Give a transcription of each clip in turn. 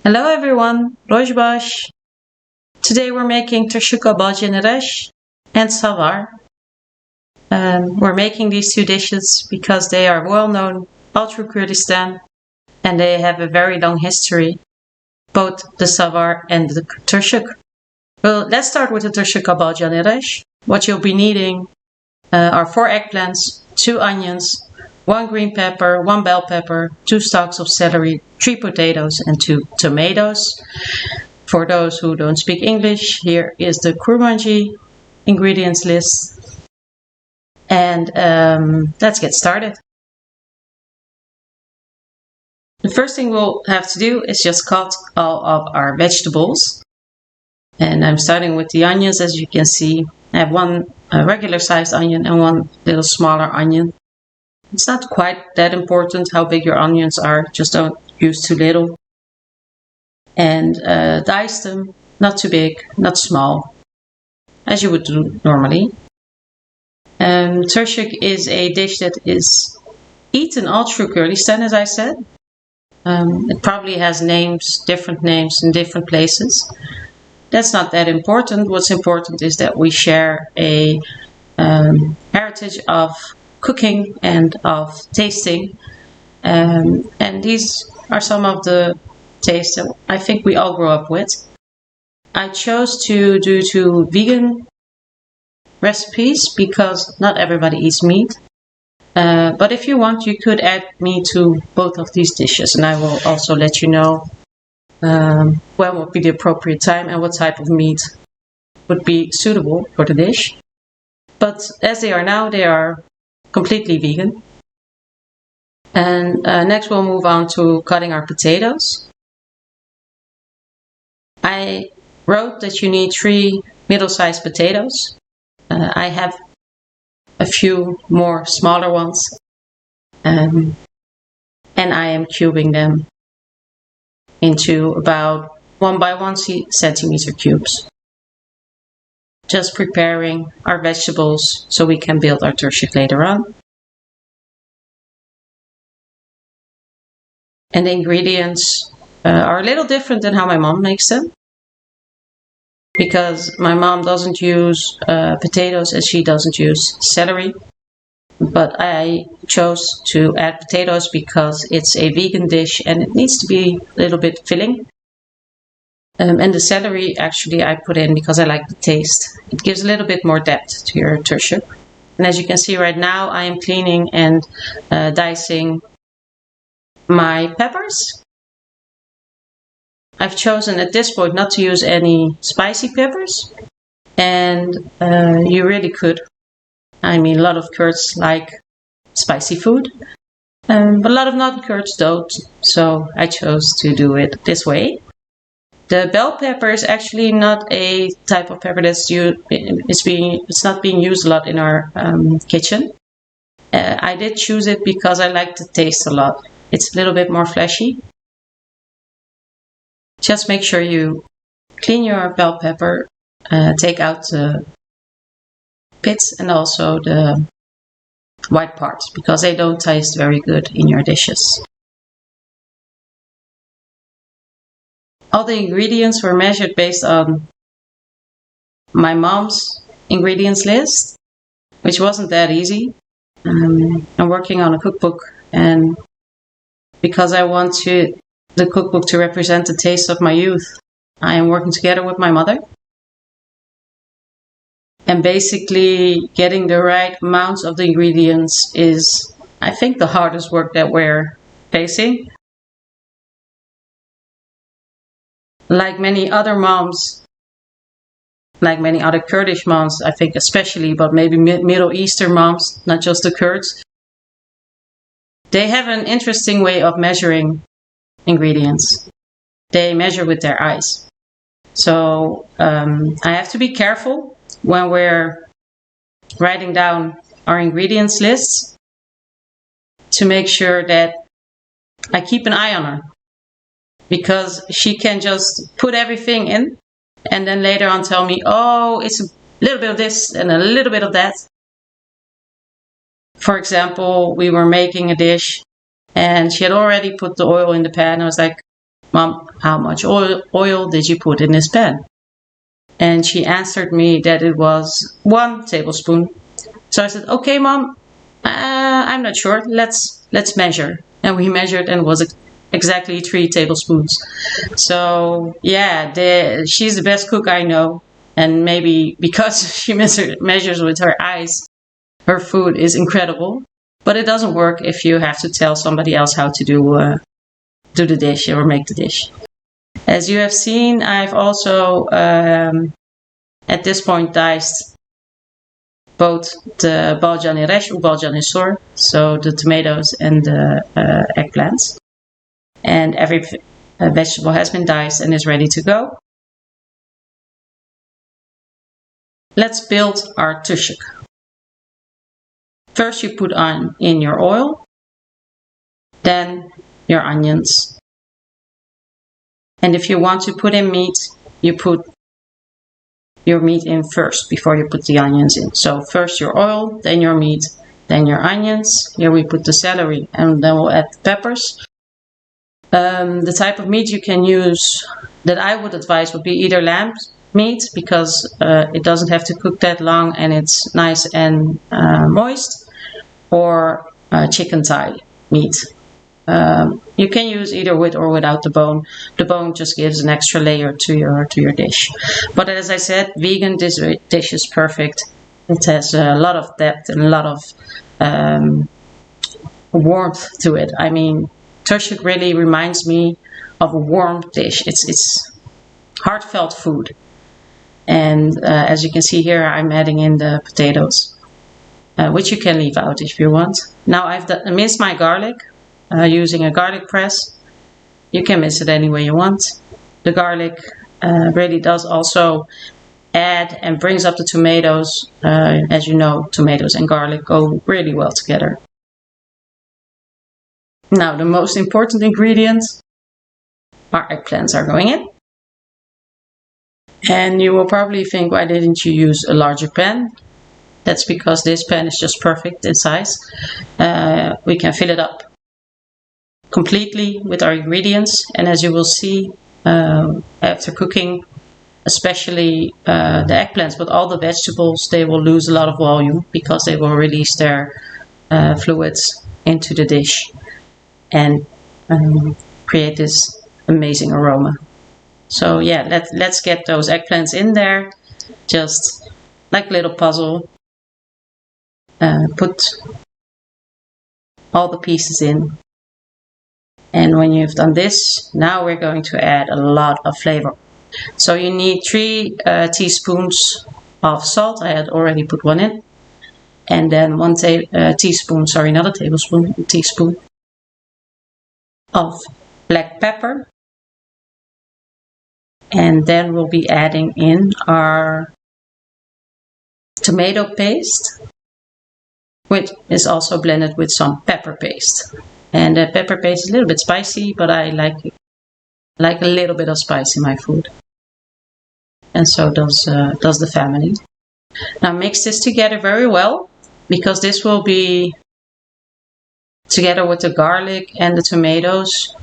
Hello everyone, Rojbash. Today we're making Tershuka Baljeneresh and Savar. We're making these two dishes because they are well known all through Kurdistan and they have a very long history, both the Savar and the Tershuk. Well, let's start with the Tershuka Baljeneresh. What you'll be needing are 4 eggplants, 2 onions, 1 green pepper, 1 bell pepper, 2 stalks of celery, 3 potatoes and 2 tomatoes. For those who don't speak English, here is the Kurmanji ingredients list. And let's get started. The first thing we'll have to do is just cut all of our vegetables. And I'm starting with the onions. As you can see, I have 1 regular sized onion and 1 little smaller onion. It's not quite that important how big your onions are, just don't use too little. And dice them, not too big, not small, as you would do normally. Tershuk is a dish that is eaten all through Kurdistan, as I said. It probably has different names in different places. That's not that important. What's important is that we share a heritage of cooking and of tasting, and these are some of the tastes that I think we all grew up with. I chose to do 2 vegan recipes because not everybody eats meat, but if you want you could add meat to both of these dishes, and I will also let you know when would be the appropriate time and what type of meat would be suitable for the dish. But as they are now, they are completely vegan. And next we'll move on to cutting our potatoes. I wrote that you need 3 middle-sized potatoes. I have a few more smaller ones, and I am cubing them into about 1 by 1 centimeter cubes. Just preparing our vegetables so we can build our tershuk later on. And the ingredients are a little different than how my mom makes them, because my mom doesn't use potatoes as she doesn't use celery. But I chose to add potatoes because it's a vegan dish and it needs to be a little bit filling. And the celery actually I put in because I like the taste. It gives a little bit more depth to your tershuk. And as you can see right now, I am cleaning and dicing my peppers. I've chosen at this point not to use any spicy peppers, and you really could. I mean, a lot of Kurds like spicy food, but a lot of non-Kurds don't, so I chose to do it this way. The bell pepper is actually not a type of pepper that's it's not being used a lot in our kitchen. I did choose it because I like the taste a lot. It's a little bit more fleshy. Just make sure you clean your bell pepper, take out the pits and also the white parts, because they don't taste very good in your dishes. All the ingredients were measured based on my mom's ingredients list, which wasn't that easy. I'm working on a cookbook, and because I want the cookbook to represent the taste of my youth, I am working together with my mother. And basically getting the right amounts of the ingredients is, I think, the hardest work that we're facing. Like many other moms, like many other Kurdish moms, I think especially, but maybe Middle Eastern moms, not just the Kurds, they have an interesting way of measuring ingredients. They measure with their eyes. So I have to be careful when we're writing down our ingredients lists to make sure that I keep an eye on her, because she can just put everything in and then later on tell me, oh, it's a little bit of this and a little bit of that. For example, we were making a dish and she had already put the oil in the pan. I was like, Mom, how much oil did you put in this pan? And she answered me that it was 1 tablespoon. So I said, okay, Mom, I'm not sure. Let's measure. And we measured, and it was exactly 3 tablespoons. So yeah, she's the best cook I know. And maybe because she measures with her eyes, her food is incredible. But it doesn't work if you have to tell somebody else how to do the dish or make the dish. As you have seen, I've also at this point diced both the baljaneresh or baljanesor, so the tomatoes and the eggplants. And every vegetable has been diced and is ready to go. Let's build our tushuk. First you put in your oil, then your onions. And if you want to put in meat, you put your meat in first before you put the onions in. So first your oil, then your meat, then your onions. Here we put the celery, and then we'll add the peppers. The type of meat you can use that I would advise would be either lamb meat, because it doesn't have to cook that long and it's nice and moist, or chicken thigh meat. You can use either with or without the bone. The bone just gives an extra layer to your dish. But as I said, vegan dish is perfect. It has a lot of depth and a lot of warmth to it. I mean, tushuk really reminds me of a warm dish. It's heartfelt food. And as you can see here, I'm adding in the potatoes, which you can leave out if you want. Now I've minced my garlic using a garlic press. You can mince it any way you want. The garlic really does also add and brings up the tomatoes. As you know, tomatoes and garlic go really well together. Now the most important ingredient, our eggplants are going in. And you will probably think, why didn't you use a larger pan? That's because this pan is just perfect in size. We can fill it up completely with our ingredients, and as you will see after cooking, especially the eggplants, but all the vegetables, they will lose a lot of volume because they will release their fluids into the dish and create this amazing aroma. So yeah, let's get those eggplants in there, just like a little puzzle. Put all the pieces in. And when you've done this, now we're going to add a lot of flavor. So you need 3 teaspoons of salt. I had already put one in. And then 1 teaspoon, sorry, not a tablespoon, a teaspoon of black pepper. And then we'll be adding in our tomato paste, which is also blended with some pepper paste. And the pepper paste is a little bit spicy, but I like a little bit of spice in my food. And so does the family. Now mix this together very well, because this will be together with the garlic and the tomatoes.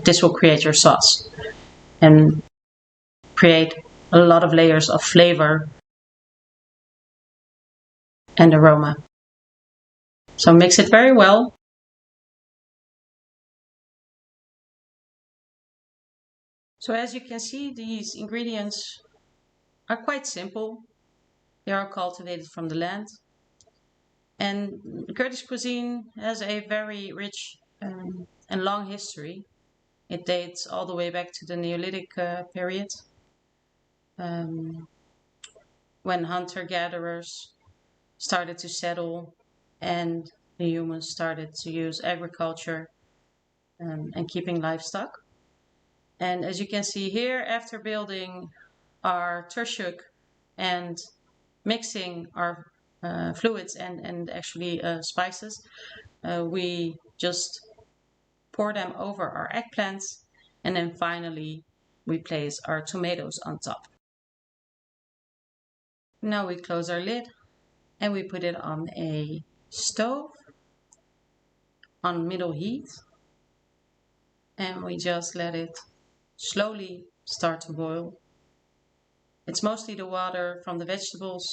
This will create your sauce and create a lot of layers of flavor and aroma. So mix it very well. So as you can see, these ingredients are quite simple. They are cultivated from the land. And Kurdish cuisine has a very rich and long history. It dates all the way back to the Neolithic period, when hunter-gatherers started to settle and the humans started to use agriculture and keeping livestock. And as you can see here, after building our tushuk and mixing our fluids and actually spices, we just pour them over our eggplants, and then finally we place our tomatoes on top. Now we close our lid and we put it on a stove on middle heat. and we just let it slowly start to boil. It's mostly the water from the vegetables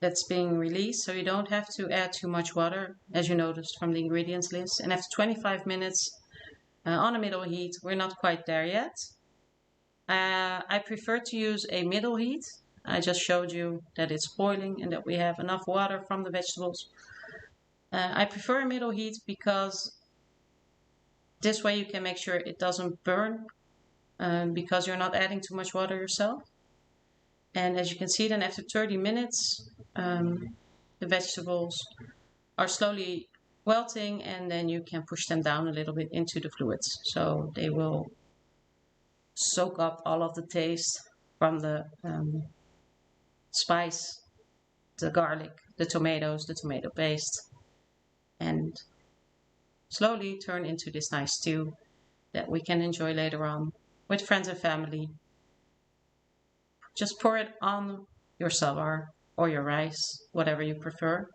that's being released, so you don't have to add too much water, as you noticed from the ingredients list. And after 25 minutes on a middle heat, we're not quite there yet. I prefer to use a middle heat. I just showed you that it's boiling and that we have enough water from the vegetables. I prefer a middle heat because this way you can make sure it doesn't burn because you're not adding too much water yourself. And as you can see, then after 30 minutes, the vegetables are slowly wilting, and then you can push them down a little bit into the fluids. So they will soak up all of the taste from the spice, the garlic, the tomatoes, the tomato paste, and slowly turn into this nice stew that we can enjoy later on with friends and family. Just pour it on your savar or your rice, whatever you prefer.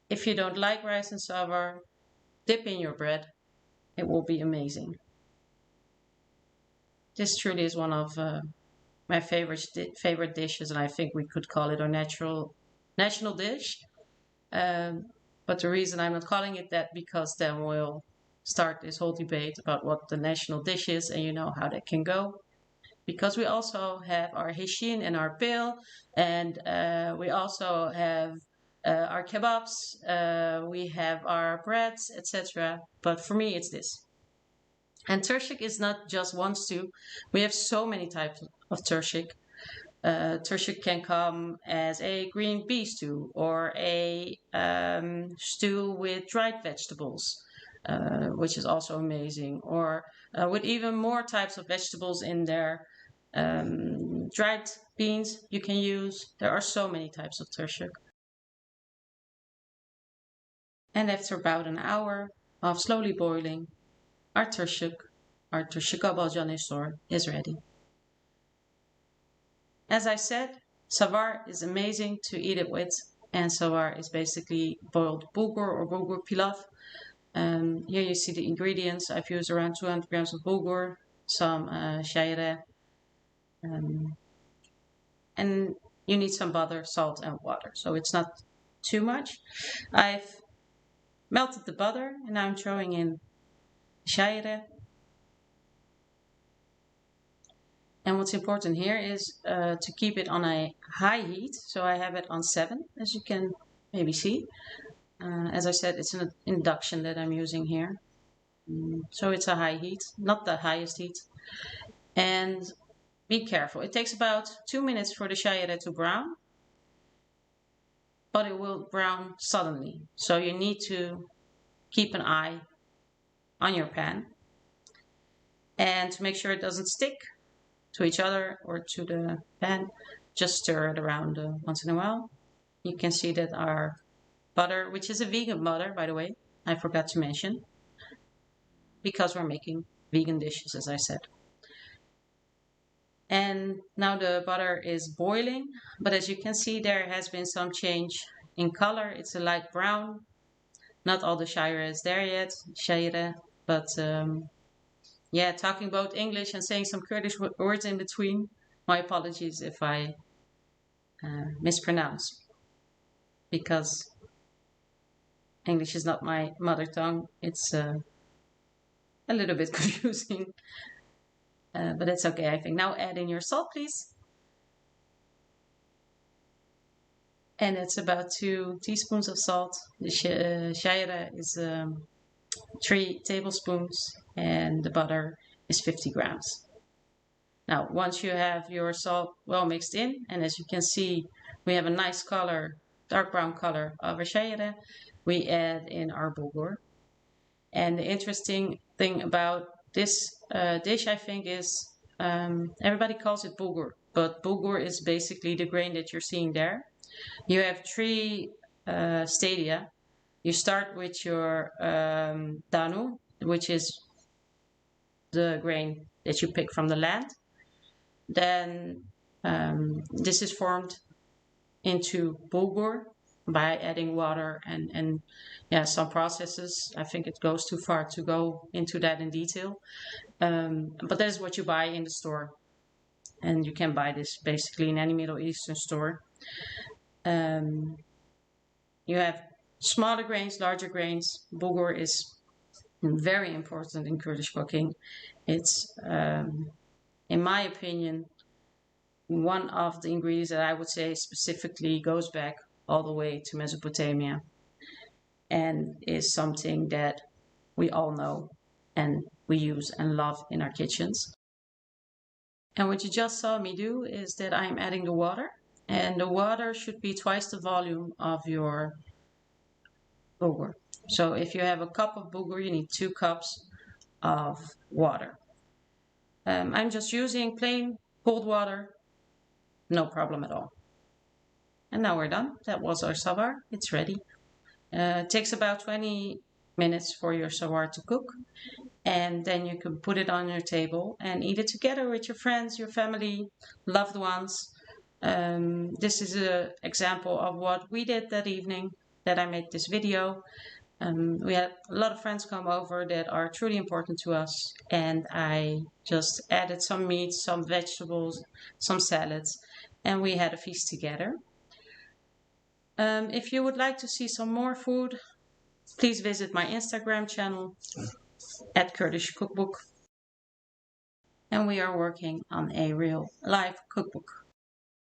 If you don't like rice and savar, dip in your bread. It will be amazing. This truly is one of my favorite dishes, and I think we could call it our national dish. But the reason I'm not calling it that, because then we'll start this whole debate about what the national dish is, and you know how that can go. Because we also have our heshin and our pil, and we also have our kebabs, we have our breads, etc. But for me, it's this. And turshik is not just one stew. We have so many types of turshik. Turshik can come as a green pea stew or a stew with dried vegetables, which is also amazing, or with even more types of vegetables in there. Dried beans you can use. There are so many types of turshik. And after about an hour of slowly boiling, our turshik baljanisor is ready. As I said, savar is amazing to eat it with, and savar is basically boiled bulgur or bulgur pilaf. Here you see the ingredients. I've used around 200 grams of bulgur, some shayre, and you need some butter, salt, and water. So it's not too much. I've melted the butter, and now I'm throwing in shayre. And what's important here is to keep it on a high heat. So I have it on 7, as you can maybe see. As I said, it's an induction that I'm using here. So it's a high heat, not the highest heat. And be careful. It takes about 2 minutes for the shayre to brown, but it will brown suddenly. So you need to keep an eye on your pan. And to make sure it doesn't stick to each other or to the pan, just stir it around once in a while. You can see that our butter, which is a vegan butter, by the way, I forgot to mention, because we're making vegan dishes, as I said. And now the butter is boiling, but as you can see, there has been some change in color. It's a light brown. Not all the shayre is there yet, but yeah, talking both English and saying some Kurdish words in between. My apologies if I mispronounce, because English is not my mother tongue. It's a little bit confusing, but it's okay, I think. Now add in your salt, please. And it's about 2 teaspoons of salt. The shayre is 3 tablespoons, and the butter is 50 grams. Now, once you have your salt well mixed in, and as you can see, we have a nice color, dark brown color of our shayre, we add in our bulgur. And the interesting thing about this dish, I think, is everybody calls it bulgur, but bulgur is basically the grain that you're seeing there. You have 3 stadia. You start with your danu, which is the grain that you pick from the land. Then this is formed into bulgur, by adding water and yeah, some processes. I think it goes too far to go into that in detail. But that is what you buy in the store. And you can buy this basically in any Middle Eastern store. You have smaller grains, larger grains. Bulgur is very important in Kurdish cooking. It's, in my opinion, one of the ingredients that I would say specifically goes back all the way to Mesopotamia and is something that we all know and we use and love in our kitchens. And what you just saw me do is that I'm adding the water, and the water should be twice the volume of your bulgur. So if you have a cup of bulgur, you need 2 cups of water. I'm just using plain cold water, no problem at all. And now we're done. That was our savar. It's ready. It takes about 20 minutes for your savar to cook. And then you can put it on your table and eat it together with your friends, your family, loved ones. This is an example of what we did that evening that I made this video. We had a lot of friends come over that are truly important to us, and I just added some meat, some vegetables, some salads, and we had a feast together. If you would like to see some more food, please visit my Instagram channel at Kurdish Cookbook. And we are working on a real live cookbook.